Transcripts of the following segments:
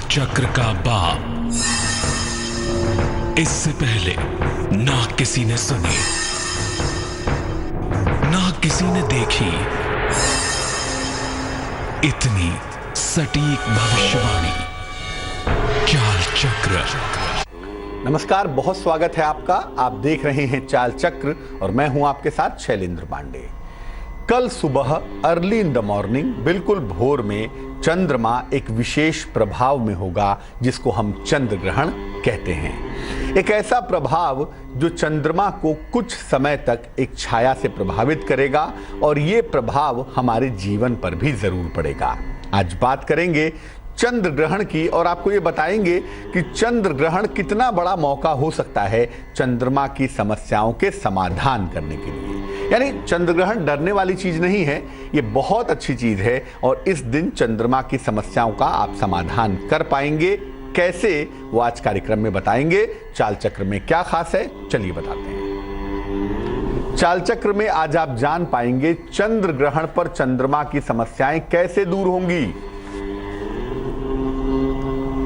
चक्र का बाप। इससे पहले ना किसी ने सुनी, ना किसी ने देखी इतनी सटीक भविष्यवाणी। चाल चक्र। नमस्कार, बहुत स्वागत है आपका। आप देख रहे हैं चाल चक्र और मैं हूं आपके साथ शैलेंद्र पांडे। कल सुबह अर्ली इन द मॉर्निंग, बिल्कुल भोर में चंद्रमा एक विशेष प्रभाव में होगा जिसको हम चंद्र ग्रहण कहते हैं। एक ऐसा प्रभाव जो चंद्रमा को कुछ समय तक एक छाया से प्रभावित करेगा और ये प्रभाव हमारे जीवन पर भी जरूर पड़ेगा। आज बात करेंगे चंद्र ग्रहण की और आपको ये बताएंगे कि चंद्र ग्रहण कितना बड़ा मौका हो सकता है चंद्रमा की समस्याओं के समाधान करने के लिए। यानी चंद्र ग्रहण डरने वाली चीज नहीं है, ये बहुत अच्छी चीज है और इस दिन चंद्रमा की समस्याओं का आप समाधान कर पाएंगे। कैसे, वो आज कार्यक्रम में बताएंगे। चाल चक्र में क्या खास है, चलिए बताते हैं। चाल चक्र में आज आप जान पाएंगे चंद्र ग्रहण पर चंद्रमा की समस्याएं कैसे दूर होंगी,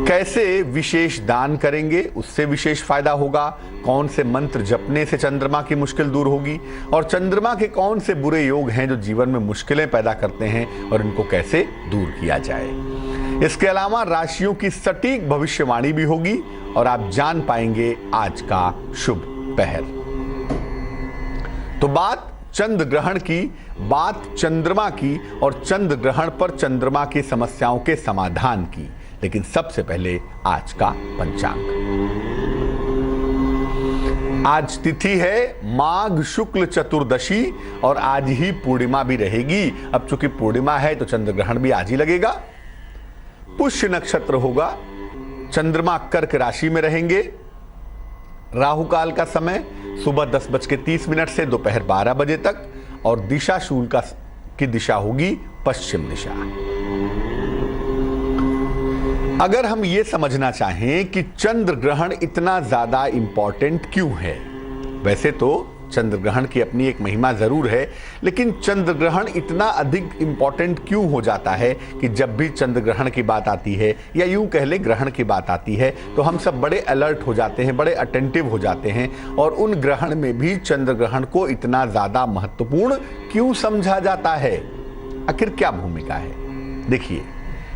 कैसे विशेष दान करेंगे उससे विशेष फायदा होगा, कौन से मंत्र जपने से चंद्रमा की मुश्किल दूर होगी और चंद्रमा के कौन से बुरे योग हैं जो जीवन में मुश्किलें पैदा करते हैं और इनको कैसे दूर किया जाए। इसके अलावा राशियों की सटीक भविष्यवाणी भी होगी और आप जान पाएंगे आज का शुभ पहर। तो बात चंद्र ग्रहण की, बात चंद्रमा की और चंद्र ग्रहण पर चंद्रमा की समस्याओं के समाधान की। लेकिन सबसे पहले आज का पंचांग। आज तिथि है माघ शुक्ल चतुर्दशी और आज ही पूर्णिमा भी रहेगी। अब चूंकि पूर्णिमा है तो चंद्र ग्रहण भी आज ही लगेगा। पुष्य नक्षत्र होगा, चंद्रमा कर्क राशि में रहेंगे। राहु काल का समय सुबह 10:30 से दोपहर 12 बजे तक और दिशा शूल की दिशा होगी पश्चिम दिशा। अगर हम ये समझना चाहें कि चंद्र ग्रहण इतना ज्यादा इंपॉर्टेंट क्यों है, वैसे तो चंद्र ग्रहण की अपनी एक महिमा जरूर है, लेकिन चंद्र ग्रहण इतना अधिक इंपॉर्टेंट क्यों हो जाता है कि जब भी चंद्र ग्रहण की बात आती है या यूं कह ले ग्रहण की बात आती है तो हम सब बड़े अलर्ट हो जाते हैं, बड़े अटेंटिव हो जाते हैं और उन ग्रहण में भी चंद्र ग्रहण को इतना ज्यादा महत्वपूर्ण क्यों समझा जाता है। आखिर क्या भूमिका है? देखिए,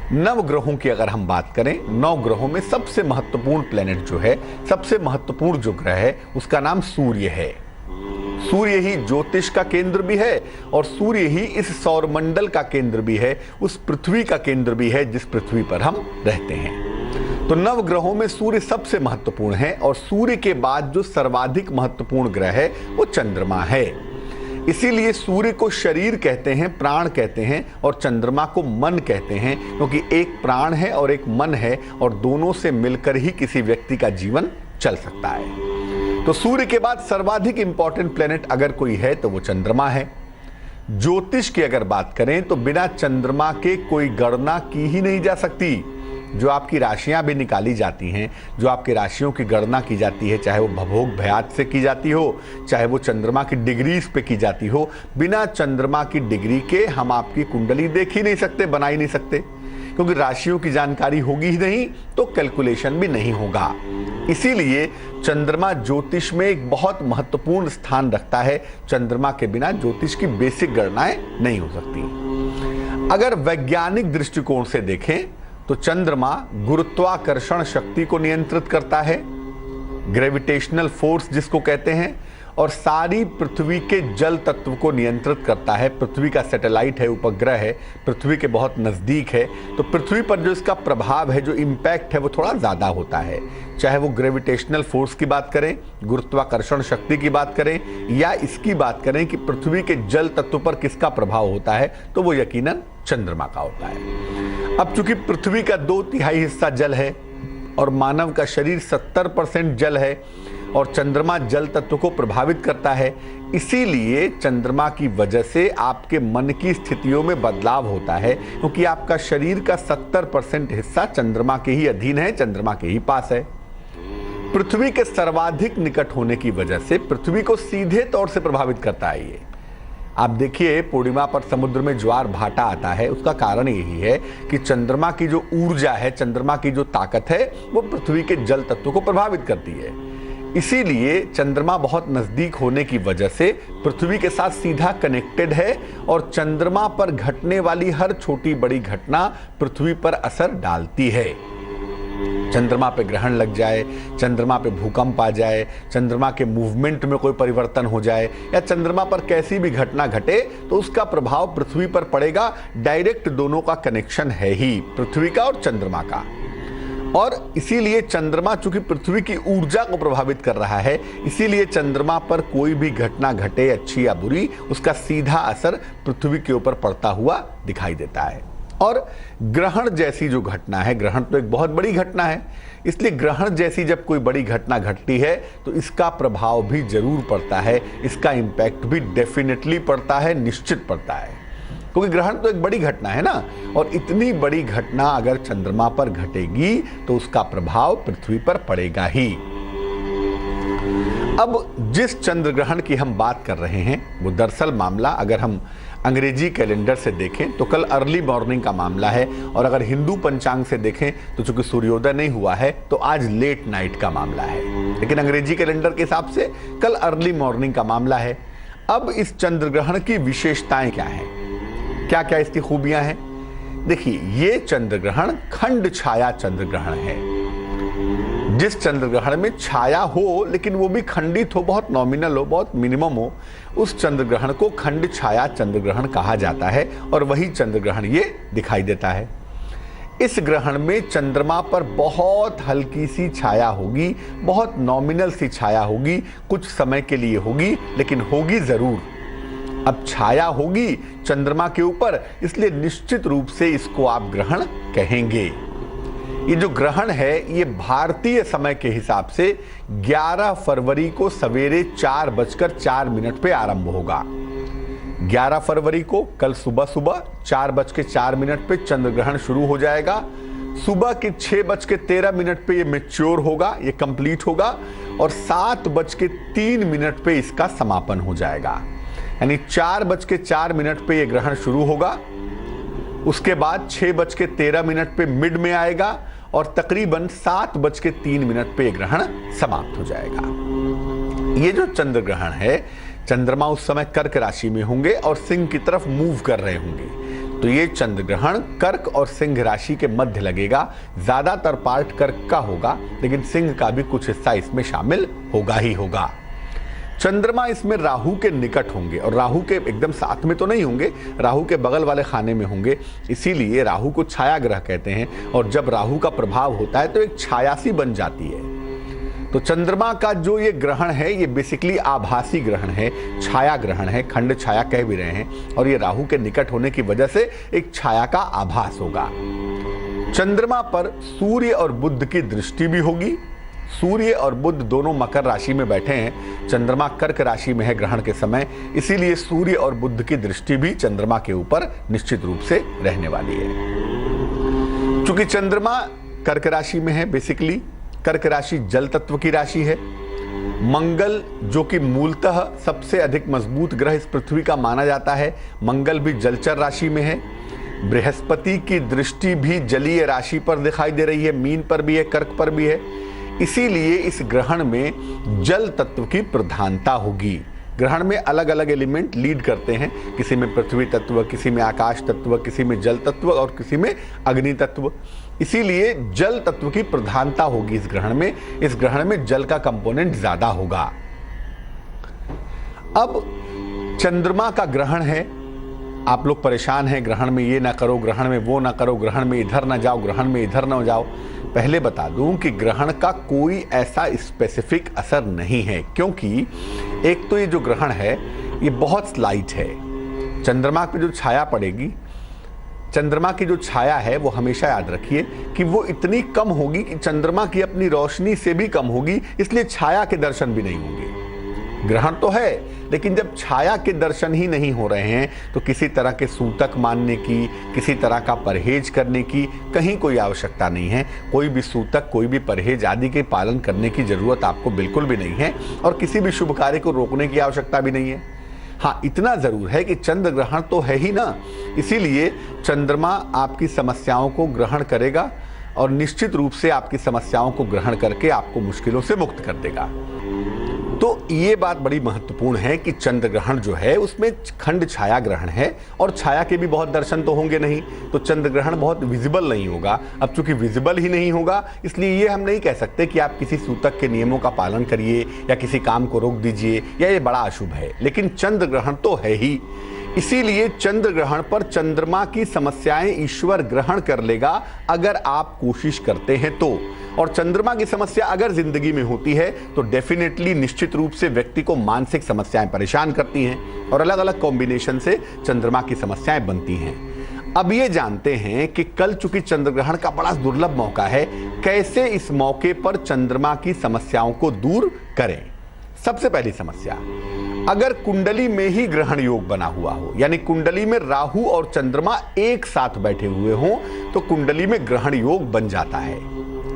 नव ग्रहों की अगर हम बात करें, 9 ग्रहों में सबसे महत्वपूर्ण प्लेनेट जो है, सबसे महत्वपूर्ण जो ग्रह है उसका नाम सूर्य है। सूर्य ही ज्योतिष का केंद्र भी है और सूर्य ही इस सौरमंडल का केंद्र भी है, उस पृथ्वी का केंद्र भी है जिस पृथ्वी पर हम रहते हैं। तो नव ग्रहों में सूर्य सबसे महत्वपूर्ण है और सूर्य के बाद जो सर्वाधिक महत्वपूर्ण ग्रह है वो चंद्रमा है। इसीलिए सूर्य को शरीर कहते हैं, प्राण कहते हैं और चंद्रमा को मन कहते हैं, क्योंकि एक प्राण है और एक मन है और दोनों से मिलकर ही किसी व्यक्ति का जीवन चल सकता है। तो सूर्य के बाद सर्वाधिक इंपॉर्टेंट प्लेनेट अगर कोई है तो वो चंद्रमा है। ज्योतिष की अगर बात करें तो बिना चंद्रमा के कोई गणना की ही नहीं जा सकती। जो आपकी राशियां भी निकाली जाती हैं, जो आपकी राशियों की गणना की जाती है, चाहे वो भभोग भयात से की जाती हो, चाहे वो चंद्रमा की डिग्रीज पे की जाती हो, बिना चंद्रमा की डिग्री के हम आपकी कुंडली देख ही नहीं सकते, बना ही नहीं सकते, क्योंकि राशियों की जानकारी होगी ही नहीं तो कैलकुलेशन भी नहीं होगा। इसीलिए चंद्रमा ज्योतिष में एक बहुत महत्वपूर्ण स्थान रखता है। चंद्रमा के बिना ज्योतिष की बेसिक गणनाएं नहीं हो सकती। अगर वैज्ञानिक दृष्टिकोण से देखें तो चंद्रमा गुरुत्वाकर्षण शक्ति को नियंत्रित करता है, ग्रेविटेशनल फोर्स जिसको कहते हैं, और सारी पृथ्वी के जल तत्व को नियंत्रित करता है। पृथ्वी का सैटेलाइट है, उपग्रह है, पृथ्वी के बहुत नजदीक है, तो पृथ्वी पर जो इसका प्रभाव है, जो इम्पैक्ट है वो थोड़ा ज्यादा होता है। चाहे वो ग्रेविटेशनल फोर्स की बात करें, गुरुत्वाकर्षण शक्ति की बात करें या इसकी बात करें कि पृथ्वी के जल तत्व पर किसका प्रभाव होता है, तो वो यकीनन चंद्रमा का होता है। अब चूंकि पृथ्वी का 2/3 हिस्सा जल है और मानव का शरीर 70% जल है और चंद्रमा जल तत्व को प्रभावित करता है, इसीलिए चंद्रमा की वजह से आपके मन की स्थितियों में बदलाव होता है, क्योंकि आपका शरीर का 70% हिस्सा चंद्रमा के ही अधीन है, चंद्रमा के ही पास है। पृथ्वी के सर्वाधिक निकट होने की वजह से पृथ्वी को सीधे तौर से प्रभावित करता है ये। आप देखिए, पूर्णिमा पर समुद्र में ज्वार भाटा आता है, उसका कारण यही है कि चंद्रमा की जो ऊर्जा है, चंद्रमा की जो ताकत है, वो पृथ्वी के जल तत्व को प्रभावित करती है। इसीलिए चंद्रमा बहुत नजदीक होने की वजह से पृथ्वी के साथ सीधा कनेक्टेड है और चंद्रमा पर घटने वाली हर छोटी बड़ी घटना पृथ्वी पर असर डालती है। चंद्रमा पे ग्रहण लग जाए, चंद्रमा पे भूकंप आ जाए, चंद्रमा के मूवमेंट में कोई परिवर्तन हो जाए या चंद्रमा पर कैसी भी घटना घटे तो उसका प्रभाव पृथ्वी पर पड़ेगा। डायरेक्ट दोनों का कनेक्शन है ही, पृथ्वी का और चंद्रमा का। और इसीलिए चंद्रमा चूंकि पृथ्वी की ऊर्जा को प्रभावित कर रहा है, इसीलिए चंद्रमा पर कोई भी घटना घटे, अच्छी या बुरी, उसका सीधा असर पृथ्वी के ऊपर पड़ता हुआ दिखाई देता है। और ग्रहण जैसी जो घटना है, ग्रहण तो एक बहुत बड़ी घटना है, इसलिए ग्रहण जैसी जब कोई बड़ी घटना घटती है तो इसका प्रभाव भी जरूर पड़ता है, इसका इंपैक्ट भी डेफिनेटली पड़ता है, निश्चित पड़ता है, क्योंकि ग्रहण तो एक बड़ी घटना है ना। और इतनी बड़ी घटना अगर चंद्रमा पर घटेगी तो उसका प्रभाव पृथ्वी पर पड़ेगा ही। अब जिस चंद्र ग्रहण की हम बात कर रहे हैं वो दरअसल मामला, अगर हम अंग्रेजी कैलेंडर से देखें तो कल अर्ली मॉर्निंग का मामला है, और अगर हिंदू पंचांग से देखें तो चूंकि सूर्योदय नहीं हुआ है तो आज लेट नाइट का मामला है, लेकिन अंग्रेजी कैलेंडर के हिसाब से कल अर्ली मॉर्निंग का मामला है। अब इस चंद्र ग्रहण की विशेषताएं क्या हैं, क्या क्या इसकी खूबियां हैं? देखिए, ये चंद्र ग्रहण खंड छाया चंद्र ग्रहण है। जिस चंद्र ग्रहण में छाया हो लेकिन वो भी खंडित हो, बहुत नॉमिनल हो, बहुत मिनिमम हो, उस चंद्र ग्रहण को खंड छाया चंद्र ग्रहण कहा जाता है और वही चंद्र ग्रहण ये दिखाई देता है। इस ग्रहण में चंद्रमा पर बहुत हल्की सी छाया होगी, बहुत नॉमिनल सी छाया होगी, कुछ समय के लिए होगी, लेकिन होगी जरूर। अब छाया होगी चंद्रमा के ऊपर, इसलिए निश्चित रूप से इसको आप ग्रहण कहेंगे। ये जो ग्रहण है ये भारतीय समय के हिसाब से 11 फरवरी को सवेरे 4:04 पे आरंभ होगा। 11 फरवरी को कल सुबह 4:04 पे चंद्र ग्रहण शुरू हो जाएगा। सुबह के 6:13 पे ये मैच्योर होगा, ये कंप्लीट होगा, और 7:03 पे इसका समापन हो जाएगा। यानी 4:04 पे ये ग्रहण शुरू होगा, उसके बाद 6:13 पे मिड में आएगा और तकरीबन 7:03 पे ग्रहण समाप्त हो जाएगा। ये जो चंद्र ग्रहण है, चंद्रमा उस समय कर्क राशि में होंगे और सिंह की तरफ मूव कर रहे होंगे, तो ये चंद्र ग्रहण कर्क और सिंह राशि के मध्य लगेगा। ज्यादातर पार्ट कर्क का होगा, लेकिन सिंह का भी कुछ हिस्सा इसमें शामिल होगा ही होगा। चंद्रमा इसमें राहु के निकट होंगे, और राहु के एकदम साथ में तो नहीं होंगे, राहु के बगल वाले खाने में होंगे, इसीलिए राहु को छाया ग्रह कहते हैं। और जब राहु का प्रभाव होता है तो एक छाया सी बन जाती है। तो चंद्रमा का जो ये ग्रहण है ये बेसिकली आभासी ग्रहण है, छाया ग्रहण है, खंड छाया कह भी रहे हैं, और ये राहु के निकट होने की वजह से एक छाया का आभास होगा। चंद्रमा पर सूर्य और बुध की दृष्टि भी होगी। सूर्य और बुध दोनों मकर राशि में बैठे हैं, चंद्रमा कर्क राशि में है ग्रहण के समय, इसीलिए सूर्य और बुध की दृष्टि भी चंद्रमा के ऊपर निश्चित रूप से रहने वाली है। चूंकि चंद्रमा कर्क राशि में है, बेसिकली कर्क राशि जल तत्व की राशि है। मंगल जो कि मूलतः सबसे अधिक मजबूत ग्रह इस पृथ्वी का माना जाता है, मंगल भी जलचर राशि में है। बृहस्पति की दृष्टि भी जलीय राशि पर दिखाई दे रही है, मीन पर भी है, कर्क पर भी है। इसीलिए इस ग्रहण में जल तत्व की प्रधानता होगी। ग्रहण में अलग अलग एलिमेंट लीड करते हैं, किसी में पृथ्वी तत्व, किसी में आकाश तत्व, किसी में जल तत्व और किसी में अग्नि तत्व। इसीलिए जल तत्व की प्रधानता होगी इस ग्रहण में। इस ग्रहण में जल का कंपोनेंट ज्यादा होगा। अब चंद्रमा का ग्रहण है, आप लोग परेशान हैं, ग्रहण में ये ना करो, ग्रहण में वो ना करो, ग्रहण में इधर ना जाओ, ग्रहण में इधर ना जाओ। पहले बता दूं कि ग्रहण का कोई ऐसा स्पेसिफिक असर नहीं है, क्योंकि एक तो ये जो ग्रहण है ये बहुत स्लाइट है। चंद्रमा पे जो छाया पड़ेगी, चंद्रमा की जो छाया है वो हमेशा याद रखिए कि वो इतनी कम होगी कि चंद्रमा की अपनी रोशनी से भी कम होगी, इसलिए छाया के दर्शन भी नहीं होंगे। ग्रहण तो है, लेकिन जब छाया के दर्शन ही नहीं हो रहे हैं तो किसी तरह के सूतक मानने की, किसी तरह का परहेज करने की कहीं कोई आवश्यकता नहीं है। कोई भी सूतक, कोई भी परहेज आदि के पालन करने की जरूरत आपको बिल्कुल भी नहीं है, और किसी भी शुभ कार्य को रोकने की आवश्यकता भी नहीं है। हाँ, इतना जरूर है कि चंद्र ग्रहण तो है ही ना, इसीलिए चंद्रमा आपकी समस्याओं को ग्रहण करेगा और निश्चित रूप से आपकी समस्याओं को ग्रहण करके आपको मुश्किलों से मुक्त कर देगा। तो ये बात बड़ी महत्वपूर्ण है कि चंद्र ग्रहण जो है उसमें खंड छाया ग्रहण है और छाया के भी बहुत दर्शन तो होंगे नहीं, तो चंद्र ग्रहण बहुत विजिबल नहीं होगा। अब चूंकि विजिबल ही नहीं होगा, इसलिए ये हम नहीं कह सकते कि आप किसी सूतक के नियमों का पालन करिए या किसी काम को रोक दीजिए या ये बड़ा अशुभ है, लेकिन चंद्र ग्रहण तो है ही। इसीलिए चंद्र ग्रहण पर चंद्रमा की समस्याएं ईश्वर ग्रहण कर लेगा अगर आप कोशिश करते हैं तो। और चंद्रमा की समस्या अगर जिंदगी में होती है तो डेफिनेटली निश्चित रूप से व्यक्ति को मानसिक समस्याएं परेशान करती हैं और अलग अलग कॉम्बिनेशन से चंद्रमा की समस्याएं बनती हैं। अब ये जानते हैं कि कल चूंकि चंद्र ग्रहण का बड़ा दुर्लभ मौका है, कैसे इस मौके पर चंद्रमा की समस्याओं को दूर करें। सबसे पहली समस्या, अगर कुंडली में ही ग्रहण योग बना हुआ हो, यानी कुंडली में राहु और चंद्रमा एक साथ बैठे हुए हों, तो कुंडली में ग्रहण योग बन जाता है।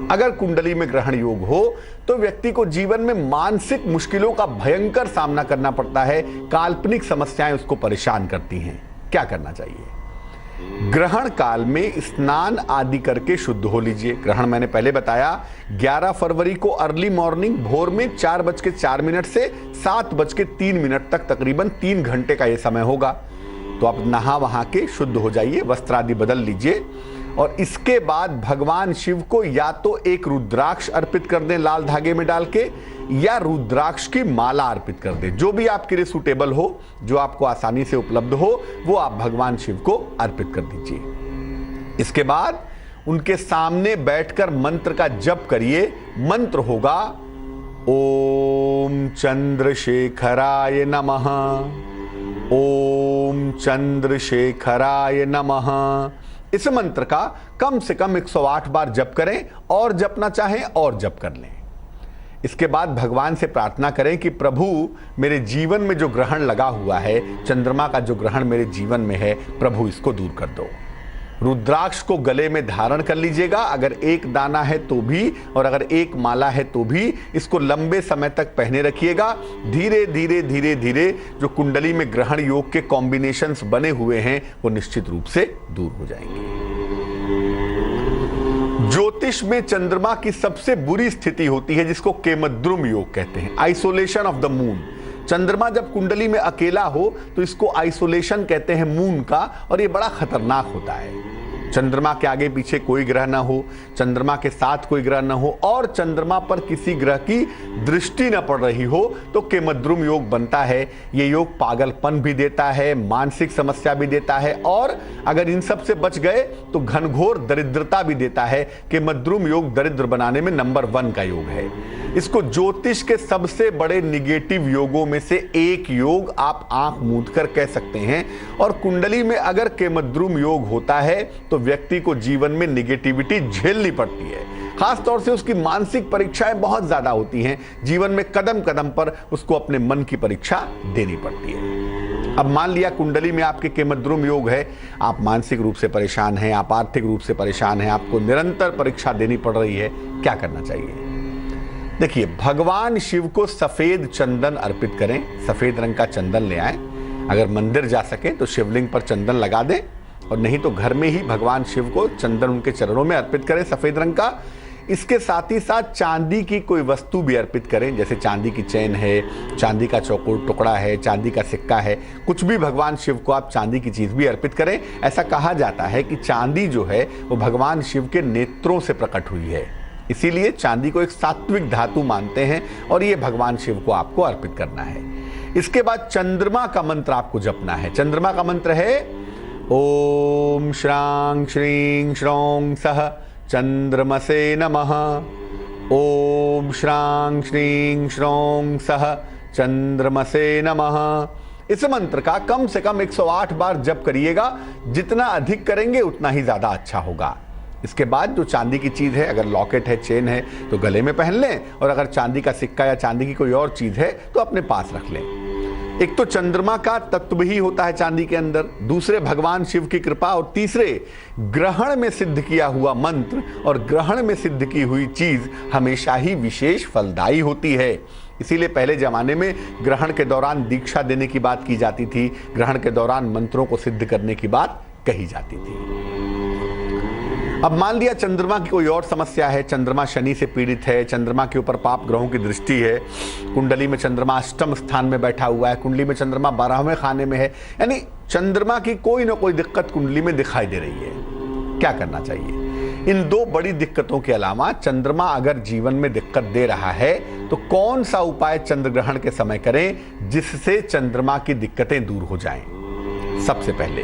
अगर कुंडली में ग्रहण योग हो तो व्यक्ति को जीवन में मानसिक मुश्किलों का भयंकर सामना करना पड़ता है, काल्पनिक समस्याएं उसको परेशान करती हैं। क्या करना चाहिए? ग्रहण काल में स्नान आदि करके शुद्ध हो लीजिए। ग्रहण मैंने पहले बताया 11 फरवरी को अर्ली मॉर्निंग भोर में 4:04 से 7:03 तक तकरीबन 3 घंटे का यह समय होगा। तो आप नहा वहा के शुद्ध हो जाइए, वस्त्र आदि बदल लीजिए और इसके बाद भगवान शिव को या तो एक रुद्राक्ष अर्पित कर दें लाल धागे में डाल के, या रुद्राक्ष की माला अर्पित कर दें। जो भी आपके लिए सूटेबल हो, जो आपको आसानी से उपलब्ध हो, वो आप भगवान शिव को अर्पित कर दीजिए। इसके बाद उनके सामने बैठकर मंत्र का जप करिए। मंत्र होगा ओम चंद्रशेखराय नमः, ओम चंद्रशेखराय नमः। इस मंत्र का कम से कम 108 बार जप करें और जपना चाहें और जप कर लें। इसके बाद भगवान से प्रार्थना करें कि प्रभु मेरे जीवन में जो ग्रहण लगा हुआ है, चंद्रमा का जो ग्रहण मेरे जीवन में है, प्रभु इसको दूर कर दो। रुद्राक्ष को गले में धारण कर लीजिएगा, अगर एक दाना है तो भी और अगर एक माला है तो भी इसको लंबे समय तक पहने रखिएगा। धीरे धीरे धीरे धीरे जो कुंडली में ग्रहण योग के कॉम्बिनेशंस बने हुए हैं वो निश्चित रूप से दूर हो जाएंगे। ज्योतिष में चंद्रमा की सबसे बुरी स्थिति होती है जिसको केमद्रुम योग कहते हैं, आइसोलेशन ऑफ द मून। चंद्रमा जब कुंडली में अकेला हो तो इसको आइसोलेशन कहते हैं मून का, और ये बड़ा खतरनाक होता है। चंद्रमा के आगे पीछे कोई ग्रह ना हो, चंद्रमा के साथ कोई ग्रह ना हो और चंद्रमा पर किसी ग्रह की दृष्टि न पड़ रही हो तो केमद्रुम योग बनता है। ये योग पागलपन भी देता है, मानसिक समस्या भी देता है और अगर इन सब से बच गए तो घनघोर दरिद्रता भी देता है। केमद्रुम योग दरिद्र बनाने में नंबर 1 का योग है। इसको ज्योतिष के सबसे बड़े निगेटिव योगों में से एक योग आप आंख मूंद कर कह सकते हैं। और कुंडली में अगर केमद्रुम योग होता है तो व्यक्ति को जीवन में निगेटिविटी झेलनी पड़ती है, खास तौर से उसकी मानसिक परीक्षाएं बहुत ज्यादा होती हैं। जीवन में कदम कदम पर उसको अपने मन की परीक्षा देनी पड़ती है। अब मान लिया कुंडली में आपके केमद्रुम योग है, आप मानसिक रूप से परेशान हैं, आप आर्थिक रूप से परेशान हैं, आपको निरंतर परीक्षा देनी पड़ रही है, क्या करना चाहिए? देखिए, भगवान शिव को सफेद चंदन अर्पित करें, सफेद रंग का चंदन ले आए। अगर मंदिर जा सके तो शिवलिंग पर चंदन लगा दें और नहीं तो घर में ही भगवान शिव को चंदन उनके चरणों में अर्पित करें सफेद रंग का। इसके साथ ही साथ चांदी की कोई वस्तु भी अर्पित करें, जैसे चांदी की चेन है, चांदी का चौकोर टुकड़ा है, चांदी का सिक्का है, कुछ भी भगवान शिव को आप चांदी की चीज भी अर्पित करें। ऐसा कहा जाता है कि चांदी जो है वो भगवान शिव के नेत्रों से प्रकट हुई है, इसीलिए चांदी को एक सात्विक धातु मानते हैं और ये भगवान शिव को आपको अर्पित करना है। इसके बाद चंद्रमा का मंत्र आपको जपना है। चंद्रमा का मंत्र है ओम श्रांग श्रीं श्रौं सह चंद्रमसे नमः, ओम श्रांग श्रीं श्रौं सह चंद्रमसे नमः। इस मंत्र का कम से कम 108 बार जप करिएगा, जितना अधिक करेंगे उतना ही ज्यादा अच्छा होगा। इसके बाद जो चांदी की चीज है, अगर लॉकेट है, चेन है तो गले में पहन लें और अगर चांदी का सिक्का या चांदी की कोई और चीज है तो अपने पास रख लें। एक तो चंद्रमा का तत्व ही होता है चांदी के अंदर, दूसरे भगवान शिव की कृपा और तीसरे ग्रहण में सिद्ध किया हुआ मंत्र और ग्रहण में सिद्ध की हुई चीज हमेशा ही विशेष फलदायी होती है। इसीलिए पहले जमाने में ग्रहण के दौरान दीक्षा देने की बात की जाती थी, ग्रहण के दौरान मंत्रों को सिद्ध करने की बात कही जाती थी। अब मान लिया चंद्रमा की कोई और समस्या है, चंद्रमा शनि से पीड़ित है, चंद्रमा के ऊपर पाप ग्रहों की दृष्टि है, कुंडली में चंद्रमा अष्टम स्थान में बैठा हुआ है, कुंडली में चंद्रमा 12वें खाने में है, यानी चंद्रमा की कोई ना कोई दिक्कत कुंडली में दिखाई दे रही है। क्या करना चाहिए? इन दो बड़ी दिक्कतों के अलावा चंद्रमा अगर जीवन में दिक्कत दे रहा है तो कौन सा उपाय चंद्र ग्रहण के समय करें जिससे चंद्रमा की दिक्कतें दूर हो जाएं? सबसे पहले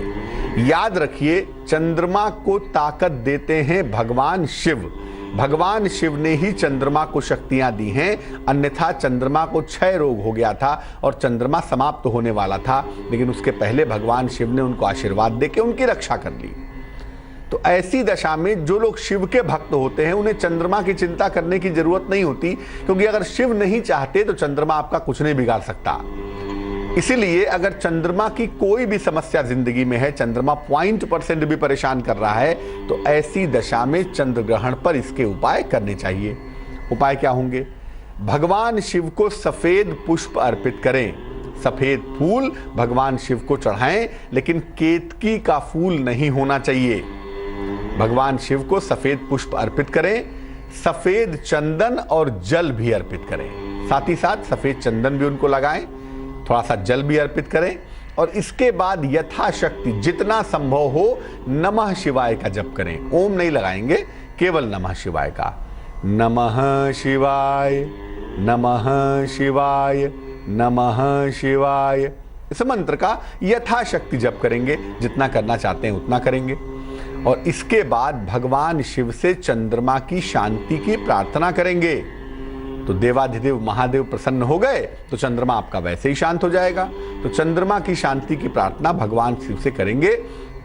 याद रखिए, चंद्रमा को ताकत देते हैं भगवान शिव। भगवान शिव ने ही चंद्रमा को शक्तियां दी हैं, अन्यथा चंद्रमा को क्षय रोग हो गया था और चंद्रमा समाप्त होने वाला था, लेकिन उसके पहले भगवान शिव ने उनको आशीर्वाद देके उनकी रक्षा कर ली। तो ऐसी दशा में जो लोग शिव के भक्त होते हैं उन्हें चंद्रमा की चिंता करने की जरूरत नहीं होती, क्योंकि अगर शिव नहीं चाहते तो चंद्रमा आपका कुछ नहीं बिगाड़ सकता। इसीलिए अगर चंद्रमा की कोई भी समस्या जिंदगी में है, चंद्रमा 0% भी परेशान कर रहा है, तो ऐसी दशा में चंद्र ग्रहण पर इसके उपाय करने चाहिए। उपाय क्या होंगे? भगवान शिव को सफेद पुष्प अर्पित करें, सफेद फूल भगवान शिव को चढ़ाएं, लेकिन केतकी का फूल नहीं होना चाहिए। भगवान शिव को सफेद पुष्प अर्पित करें, सफेद चंदन और जल भी अर्पित करें, साथ ही साथ सफेद चंदन भी उनको लगाएं, थोड़ा सा जल भी अर्पित करें और इसके बाद यथाशक्ति जितना संभव हो नमः शिवाय का जप करें। ओम नहीं लगाएंगे, केवल नमः शिवाय का। नमः शिवाय, नमः शिवाय, नमः शिवाय, इस मंत्र का यथाशक्ति जप करेंगे, जितना करना चाहते हैं उतना करेंगे। और इसके बाद भगवान शिव से चंद्रमा की शांति की प्रार्थना करेंगे। तो देवाधिदेव महादेव प्रसन्न हो गए तो चंद्रमा आपका वैसे ही शांत हो जाएगा। तो चंद्रमा की शांति की प्रार्थना भगवान शिव से करेंगे।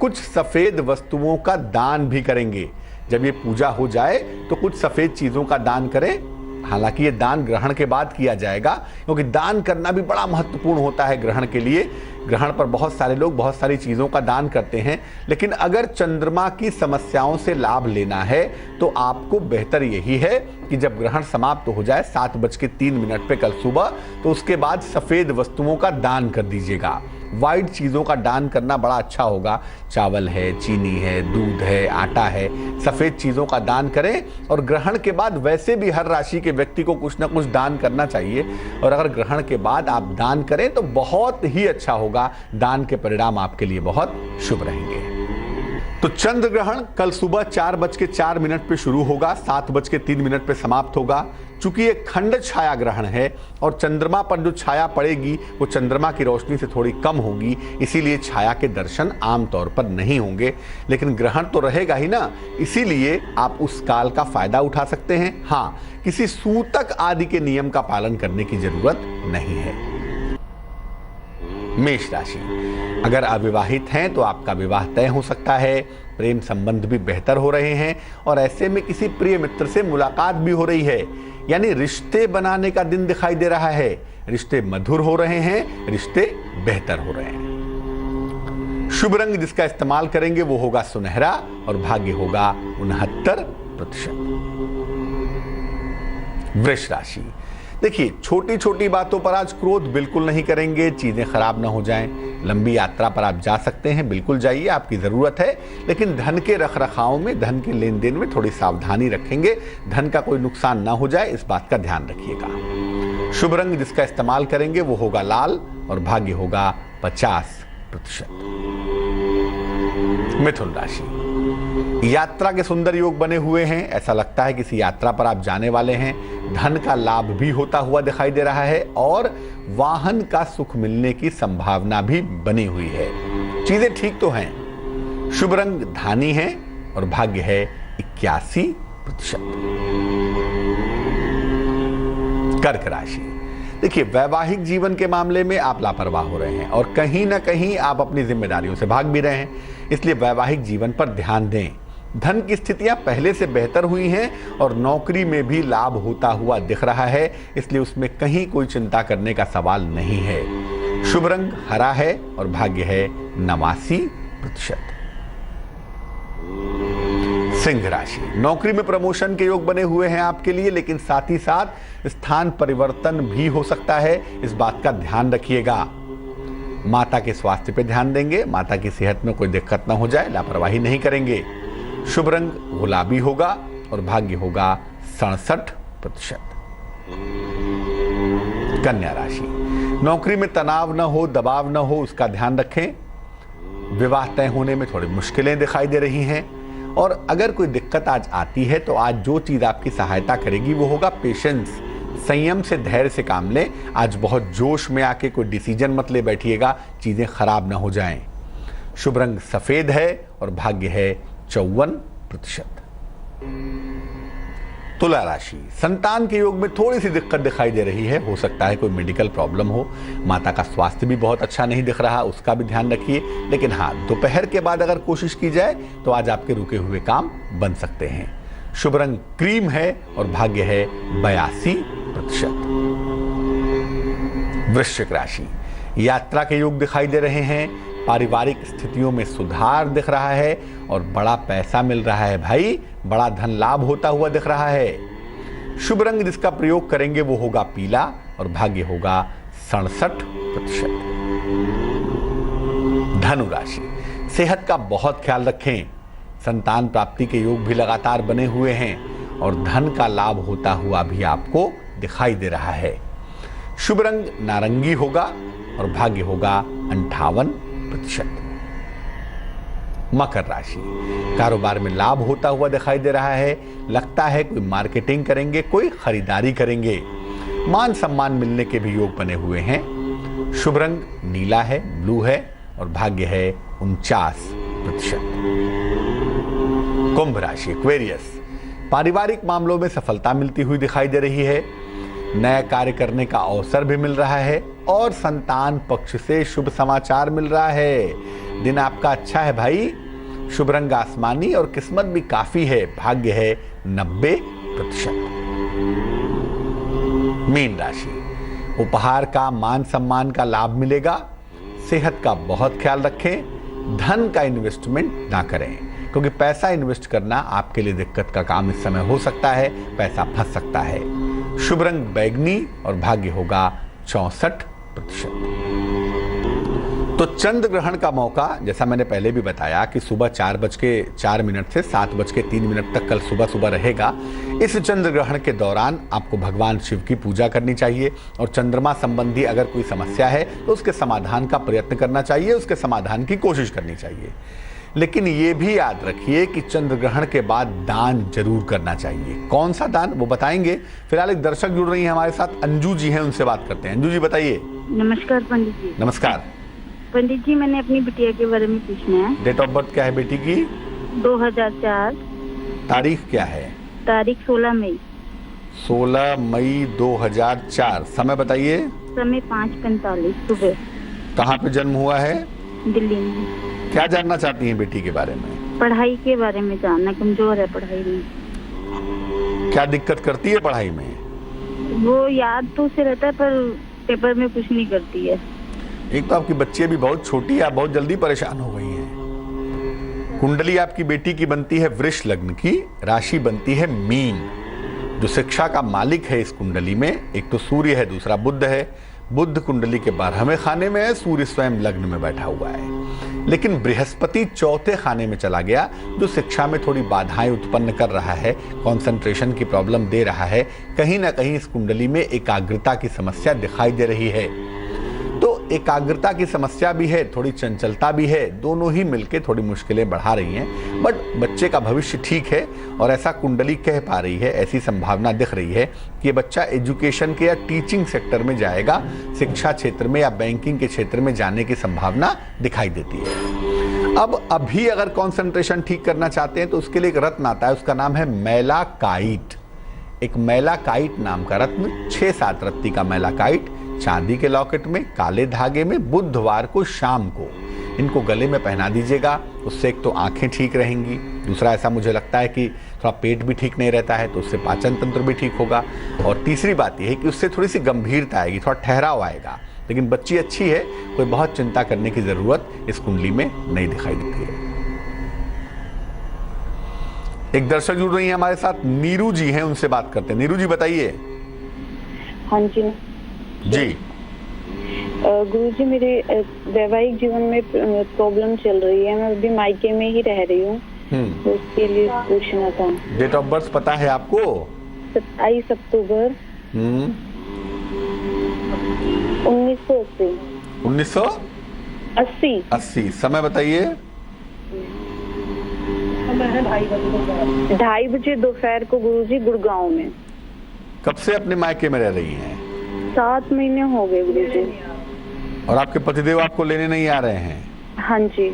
कुछ सफेद वस्तुओं का दान भी करेंगे। जब ये पूजा हो जाए तो कुछ सफेद चीजों का दान करें। हालांकि ये दान ग्रहण के बाद किया जाएगा, क्योंकि दान करना भी बड़ा महत्वपूर्ण होता है ग्रहण के लिए। ग्रहण पर बहुत सारे लोग बहुत सारी चीजों का दान करते हैं, लेकिन अगर चंद्रमा की समस्याओं से लाभ लेना है तो आपको बेहतर यही है कि जब ग्रहण समाप्त हो जाए 7:03 पे कल सुबह, तो उसके बाद सफेद वस्तुओं का दान कर दीजिएगा। वाइट चीज़ों का दान करना बड़ा अच्छा होगा। चावल है, चीनी है, दूध है, आटा है, सफ़ेद चीज़ों का दान करें। और ग्रहण के बाद वैसे भी हर राशि के व्यक्ति को कुछ ना कुछ दान करना चाहिए, और अगर ग्रहण के बाद आप दान करें तो बहुत ही अच्छा होगा। दान के परिणाम आपके लिए बहुत शुभ रहेंगे। तो चंद्र ग्रहण कल सुबह 4:04 पे शुरू होगा, 7:03 पे समाप्त होगा। चूंकि ये खंड छाया ग्रहण है और चंद्रमा पर जो छाया पड़ेगी वो चंद्रमा की रोशनी से थोड़ी कम होगी, इसीलिए छाया के दर्शन आमतौर पर नहीं होंगे, लेकिन ग्रहण तो रहेगा ही ना, इसीलिए आप उस काल का फायदा उठा सकते हैं। हाँ, किसी सूतक आदि के नियम का पालन करने की जरूरत नहीं है। मेष राशि, अगर अविवाहित हैं तो आपका विवाह तय हो सकता है, प्रेम संबंध भी बेहतर हो रहे हैं और ऐसे में किसी प्रिय मित्र से मुलाकात भी हो रही है, यानी रिश्ते बनाने का दिन दिखाई दे रहा है। रिश्ते मधुर हो रहे हैं, रिश्ते बेहतर हो रहे हैं। शुभ रंग जिसका इस्तेमाल करेंगे वो होगा सुनहरा और भाग्य होगा 69%। वृष राशि, देखिए छोटी छोटी बातों पर आज क्रोध बिल्कुल नहीं करेंगे, चीजें खराब ना हो जाएं। लंबी यात्रा पर आप जा सकते हैं, बिल्कुल जाइए, आपकी जरूरत है, लेकिन धन के रखरखाव में, धन के लेन देन में थोड़ी सावधानी रखेंगे, धन का कोई नुकसान ना हो जाए, इस बात का ध्यान रखिएगा। शुभ रंग जिसका इस्तेमाल करेंगे वो होगा लाल और भाग्य होगा 50%। मिथुन राशि, यात्रा के सुंदर योग बने हुए हैं, ऐसा लगता है किसी यात्रा पर आप जाने वाले हैं। धन का लाभ भी होता हुआ दिखाई दे रहा है और वाहन का सुख मिलने की संभावना भी बनी हुई है। चीजें ठीक तो हैं। शुभ रंग धानी है और भाग्य है 81%। कर्क राशि, देखिए वैवाहिक जीवन के मामले में आप लापरवाह हो रहे हैं और कहीं ना कहीं आप अपनी जिम्मेदारियों से भाग भी रहे हैं, इसलिए वैवाहिक जीवन पर ध्यान दें। धन की स्थितियां पहले से बेहतर हुई हैं और नौकरी में भी लाभ होता हुआ दिख रहा है, इसलिए उसमें कहीं कोई चिंता करने का सवाल नहीं है। शुभ रंग हरा है और भाग्य है 89%। सिंह राशि, नौकरी में प्रमोशन के योग बने हुए हैं आपके लिए, लेकिन साथ ही साथ स्थान परिवर्तन भी हो सकता है, इस बात का ध्यान रखिएगा। माता के स्वास्थ्य पे ध्यान देंगे, माता की सेहत में कोई दिक्कत ना हो जाए, लापरवाही नहीं करेंगे। शुभ रंग गुलाबी होगा और भाग्य होगा 67%। कन्या राशि, नौकरी में तनाव न हो, दबाव न हो, उसका ध्यान रखें। विवाह तय होने में थोड़ी मुश्किलें दिखाई दे रही हैं, और अगर कोई दिक्कत आज आती है तो आज जो चीज आपकी सहायता करेगी वो होगा पेशेंस। संयम से, धैर्य से काम लें। आज बहुत जोश में आके कोई डिसीजन मत ले बैठिएगा, चीजें खराब ना हो जाएं। शुभ रंग सफेद है और भाग्य है 54%। तुला राशि, संतान के योग में थोड़ी सी दिक्कत दिखाई दे रही है, हो सकता है कोई मेडिकल प्रॉब्लम हो। माता का स्वास्थ्य भी बहुत अच्छा नहीं दिख रहा, उसका भी ध्यान रखिए। लेकिन हाँ, दोपहर के बाद अगर कोशिश की जाए तो आज आपके रुके हुए काम बन सकते हैं। शुभ रंग क्रीम है और भाग्य है 82%। वृश्चिक राशि, यात्रा के योग दिखाई दे रहे हैं, पारिवारिक स्थितियों में सुधार दिख रहा है और बड़ा पैसा मिल रहा है भाई, बड़ा धन लाभ होता हुआ दिख रहा है। शुभ रंग जिसका प्रयोग करेंगे वो होगा पीला और भाग्य होगा 67%। धनु राशि, सेहत का बहुत ख्याल रखें। संतान प्राप्ति के योग भी लगातार बने हुए हैं और धन का लाभ होता हुआ भी आपको दिखाई दे रहा है। शुभ रंग नारंगी होगा और भाग्य होगा 58%। मकर राशि, कारोबार में लाभ होता हुआ दिखाई दे रहा है, लगता है कोई मार्केटिंग करेंगे, कोई खरीदारी करेंगे। मान सम्मान मिलने के भी योग बने हुए हैं। शुभ रंग नीला है, ब्लू है और भाग्य है 49%। कुंभ राशि, एक्वेरियस, पारिवारिक मामलों में सफलता मिलती हुई दिखाई दे रही है, नया कार्य करने का अवसर भी मिल रहा है और संतान पक्ष से शुभ समाचार मिल रहा है। दिन आपका अच्छा है भाई। शुभ रंग आसमानी और किस्मत भी काफी है, भाग्य है 90%। मीन राशि, उपहार का, मान सम्मान का लाभ मिलेगा। सेहत का बहुत ख्याल रखें। धन का इन्वेस्टमेंट ना करें, क्योंकि पैसा इन्वेस्ट करना आपके लिए दिक्कत का काम इस समय हो सकता है, पैसा फंस सकता है। शुभ रंग बैगनी और भाग्य होगा 64%। तो चंद्र ग्रहण का मौका, जैसा मैंने पहले भी बताया कि सुबह 4:04 से 7:03 तक कल सुबह सुबह रहेगा। इस चंद्र ग्रहण के दौरान आपको भगवान शिव की पूजा करनी चाहिए और चंद्रमा संबंधी अगर कोई समस्या है तो उसके समाधान का प्रयत्न करना चाहिए, उसके समाधान की कोशिश करनी चाहिए। लेकिन ये भी याद रखिए कि चंद्र ग्रहण के बाद दान जरूर करना चाहिए। कौन सा दान, वो बताएंगे। फिलहाल एक दर्शक जुड़ रही हैं हमारे साथ, अंजू जी हैं, उनसे बात करते हैं। अंजू जी बताइए। नमस्कार पंडित जी। नमस्कार पंडित जी, मैंने अपनी बिटिया के बारे में पूछना है। डेट ऑफ बर्थ क्या है बेटी की? 2004। तारीख क्या है? तारीख 16 मई। 16 मई 2004। समय बताइए। समय 5:45 सुबह। कहाँ पे जन्म हुआ है? दिल्ली में। क्या जानना चाहती हैं बेटी के बारे में? पढ़ाई के बारे में जानना, कमजोर है पढ़ाई में। क्या दिक्कत करती है पढ़ाई में? वो याद तो उसे रहता है पर पेपर में कुछ नहीं करती है। एक तो आपकी बच्ची भी बहुत छोटी है, बहुत जल्दी परेशान हो गई है। कुंडली आपकी बेटी की बनती है वृष लग्न की, राशि बनती है मीन। जो शिक्षा का मालिक है इस कुंडली में, एक तो सूर्य है, दूसरा बुध है। बुध कुंडली के 12वें खाने में है, सूर्य स्वयं लग्न में बैठा हुआ है। लेकिन बृहस्पति 4थे खाने में चला गया, जो शिक्षा में थोड़ी बाधाएं उत्पन्न कर रहा है, कंसंट्रेशन की प्रॉब्लम दे रहा है। कहीं ना कहीं इस कुंडली में एकाग्रता की समस्या दिखाई दे रही है। तो एकाग्रता की समस्या भी है, थोड़ी चंचलता भी है, दोनों ही मिलकर थोड़ी मुश्किलें बढ़ा रही हैं। बट बच्चे का भविष्य ठीक है और ऐसा कुंडली कह पा रही है, ऐसी संभावना दिख रही है कि ये बच्चा एजुकेशन के या टीचिंग सेक्टर में जाएगा, शिक्षा क्षेत्र में या बैंकिंग के क्षेत्र में जाने की संभावना दिखाई देती है। अब अभी अगर कॉन्सेंट्रेशन ठीक करना चाहते हैं तो उसके लिए एक रत्न आता है, उसका नाम है मैलाकाइट। एक मैलाकाइट नाम का रत्न, 6-7 रत्ती का मैलाकाइट, चांदी के लॉकेट में, काले धागे में, बुधवार को शाम को इनको गले में पहना दीजिएगा। उससे एक तो आंखें ठीक रहेंगी, दूसरा ऐसा मुझे लगता है कि थोड़ा पेट भी ठीक नहीं रहता है तो उससे पाचन तंत्र भी ठीक होगा, और तीसरी बात यह है कि उससे थोड़ी सी गंभीरता आएगी, थोड़ा ठहराव आएगा। लेकिन बच्ची अच्छी है, कोई बहुत चिंता करने की जरूरत इस कुंडली में नहीं दिखाई देती है। एक दर्शक जुड़ रही हैं हमारे साथ, नीरू जी हैं, उनसे बात करते हैं। नीरू जी बताइए। हाँ जी जी। गुरुजी, मेरे वैवाहिक जीवन में प्रॉब्लम चल रही है। मैं अभी मायके में ही रह रही हूँ, तो उसके लिए पूछना था। डेट ऑफ बर्थ पता है आपको? 27 अक्टूबर 1980। 1980। समय बताइए। 2:30 बजे दोपहर को गुरुजी, गुड़गांव में। कब से अपने मायके में रह रही हैं? 7 महीने हो गए गुरुजी। और आपके पतिदेव आपको लेने नहीं आ रहे हैं? हाँ जी।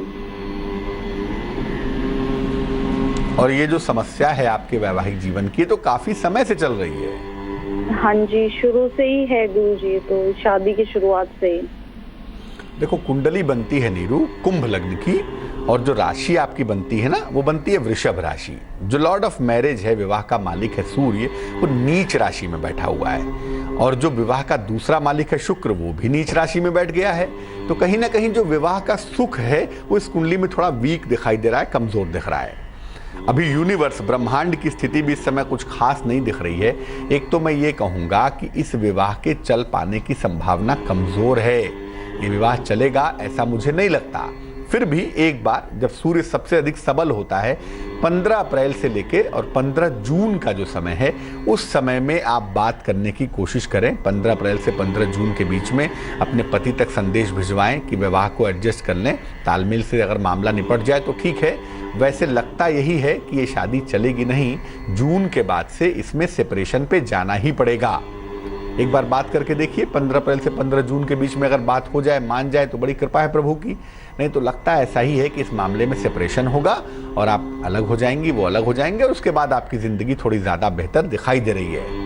और ये जो समस्या है आपके वैवाहिक जीवन की, तो काफी समय से चल रही है? हाँ जी, शुरू से ही है गुरुजी, तो शादी की शुरुआत से ही। देखो, कुंडली बनती है नीरू कुंभ लग्न की, और जो राशि आपकी बनती है ना, वो बनती है वृषभ राशि। जो लॉर्ड ऑफ मैरिज है, विवाह का मालिक है सूर्य, वो नीच राशि में बैठा हुआ है। और जो विवाह का दूसरा मालिक है शुक्र, वो भी नीच राशि में बैठ गया है। तो कहीं ना कहीं जो विवाह का सुख है, वो इस कुंडली में थोड़ा वीक दिखाई दे रहा है, कमजोर दिख रहा है। अभी यूनिवर्स, ब्रह्मांड की स्थिति भी इस समय कुछ खास नहीं दिख रही है। एक तो मैं ये कहूंगा कि इस विवाह के चल पाने की संभावना कमजोर है। ये विवाह चलेगा ऐसा मुझे नहीं लगता। फिर भी एक बार जब सूर्य सबसे अधिक सबल होता है, 15 अप्रैल से लेके और 15 जून का जो समय है, उस समय में आप बात करने की कोशिश करें। 15 अप्रैल से 15 जून के बीच में अपने पति तक संदेश भिजवाएं कि विवाह को एडजस्ट कर लें। तालमेल से अगर मामला निपट जाए तो ठीक है, वैसे लगता यही है कि ये शादी चलेगी नहीं। जून के बाद से इसमें सेपरेशन पे जाना ही पड़ेगा। एक बार बात करके देखिए, 15 अप्रैल से 15 जून के बीच में अगर बात हो जाए, मान जाए, तो बड़ी कृपा है प्रभु की। नहीं तो लगता ऐसा ही है कि इस मामले में सेपरेशन होगा और आप अलग हो जाएंगी, वो अलग हो जाएंगे, और उसके बाद आपकी जिंदगी थोड़ी ज्यादा बेहतर दिखाई दे रही है।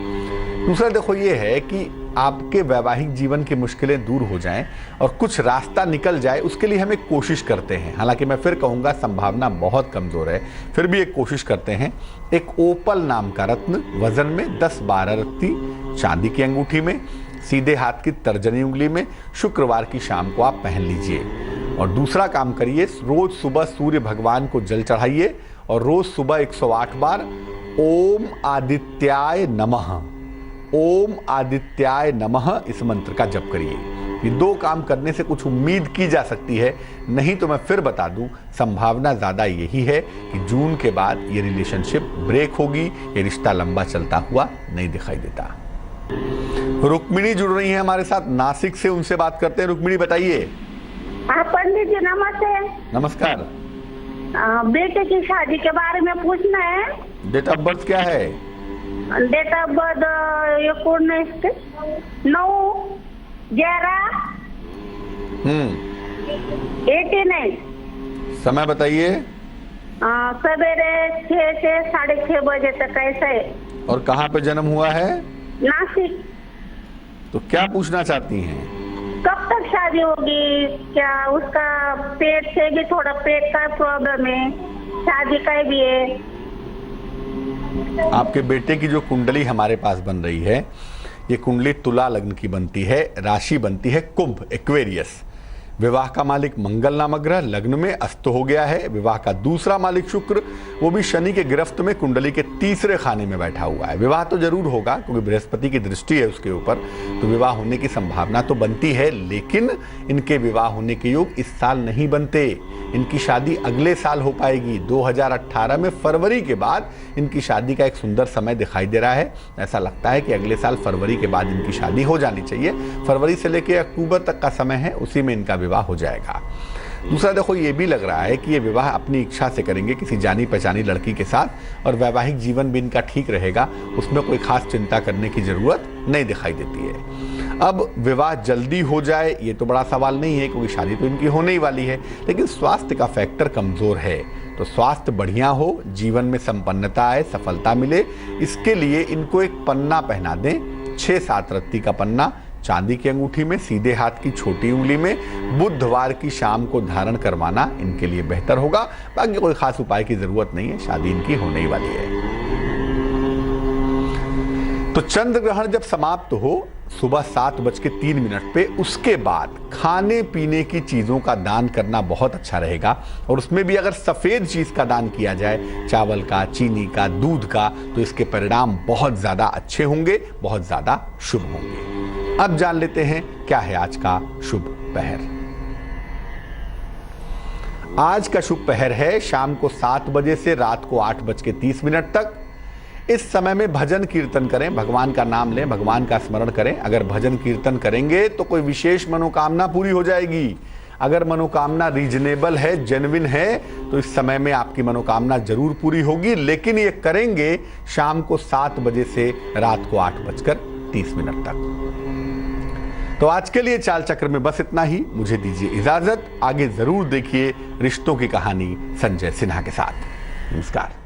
दूसरा देखो ये है कि आपके वैवाहिक जीवन की मुश्किलें दूर हो जाएं और कुछ रास्ता निकल जाए, उसके लिए हम एक कोशिश करते हैं। हालांकि मैं फिर कहूंगा संभावना बहुत कमजोर है, फिर भी एक कोशिश करते हैं। एक ओपल नाम का रत्न वजन में 10-12 रत्ती चांदी की अंगूठी में, सीधे हाथ की तर्जनी उंगली में, शुक्रवार की शाम को आप पहन लीजिए। और दूसरा काम करिए, रोज सुबह सूर्य भगवान को जल चढ़ाइए और रोज सुबह 108 बार ओम आदित्याय नमः, ओम आदित्याय नमः इस मंत्र का जप करिए। ये 2 काम करने से कुछ उम्मीद की जा सकती है। नहीं तो मैं फिर बता दूं, संभावना ज्यादा यही है कि जून के बाद ये रिलेशनशिप ब्रेक होगी, ये रिश्ता लंबा चलता हुआ नहीं दिखाई देता। रुक्मिणी जुड़ रही हैं हमारे साथ नासिक से, उनसे बात करते हैं। रुक्मिणी बताइए। पंडित जी नमस्ते। नमस्कार। बेटे की शादी के बारे में पूछना है। डेट ऑफ बर्थ क्या है? Date of birth 19/9/89। समय बताइए। सवेरे 6 से 6:30 बजे तक। कैसे? और कहाँ पे जन्म हुआ है? नासिक। तो क्या पूछना चाहती हैं? कब तक शादी होगी? क्या उसका पेट से भी थोड़ा पेट का प्रॉब्लम है, शादी का भी है। आपके बेटे की जो कुंडली हमारे पास बन रही है, ये कुंडली तुला लग्न की बनती है, राशि बनती है कुंभ, एक्वेरियस। विवाह का मालिक मंगल नामक ग्रह लग्न में अस्त हो गया है। विवाह का दूसरा मालिक शुक्र, वो भी शनि के गिरफ्त में कुंडली के तीसरे खाने में बैठा हुआ है। विवाह तो जरूर होगा क्योंकि बृहस्पति की दृष्टि है उसके ऊपर, तो विवाह होने की संभावना तो बनती है। लेकिन इनके विवाह होने के योग इस साल नहीं बनते। इनकी शादी अगले साल हो पाएगी। 2018 में फरवरी के बाद इनकी शादी का एक सुंदर समय दिखाई दे रहा है। ऐसा लगता है कि अगले साल फरवरी के बाद इनकी शादी हो जानी चाहिए। फरवरी से लेकर अक्टूबर तक का समय है, उसी में इनका विवाह हो जाएगा। दूसरा देखो, ये भी लग रहा है कि ये विवाह अपनी इच्छा से करेंगे किसी जानी पहचानी लड़की के साथ, और वैवाहिक जीवन भी इनका ठीक रहेगा। उसमें कोई खास चिंता करने की जरूरत नहीं दिखाई देती है। अब विवाह जल्दी हो जाए ये तो बड़ा सवाल नहीं है, क्योंकि शादी तो इनकी होने ही वाली है। लेकिन स्वास्थ्य का फैक्टर कमजोर है, तो स्वास्थ्य बढ़िया हो, जीवन में संपन्नता आए, सफलता मिले, इसके लिए इनको एक पन्ना पहना दें। 6-7 रत्ती का पन्ना चांदी की अंगूठी में, सीधे हाथ की छोटी उंगली में, बुधवार की शाम को धारण करवाना इनके लिए बेहतर होगा। बाकी कोई खास उपाय की जरूरत नहीं है, शादी इनकी होने ही वाली है। तो चंद्र ग्रहण जब समाप्त हो, सुबह 7:03 पे। उसके बाद खाने पीने की चीज़ों का दान करना बहुत अच्छा रहेगा, और उसमें भी अगर सफ़ेद चीज़ का दान किया जाए, चावल का, चीनी का, दूध का, तो इसके परिणाम बहुत ज़्यादा अच्छे होंगे, बहुत ज़्यादा शुभ होंगे। अब जान लेते हैं क्या है आज का शुभ पहर। आज का शुभ पहर है शाम को 7 बजे से रात को 8:30 तक। इस समय में भजन कीर्तन करें, भगवान का नाम लें, भगवान का स्मरण करें। अगर भजन कीर्तन करेंगे तो कोई विशेष मनोकामना पूरी हो जाएगी। अगर मनोकामना रीजनेबल है, जेन्युइन है, तो इस समय में आपकी मनोकामना जरूर पूरी होगी, लेकिन ये करेंगे शाम को 7 बजे से रात को 8:30 तक। तो आज के लिए चाल चक्र में बस इतना ही। मुझे दीजिए इजाजत। आगे जरूर देखिए रिश्तों की कहानी संजय सिन्हा के साथ। नमस्कार।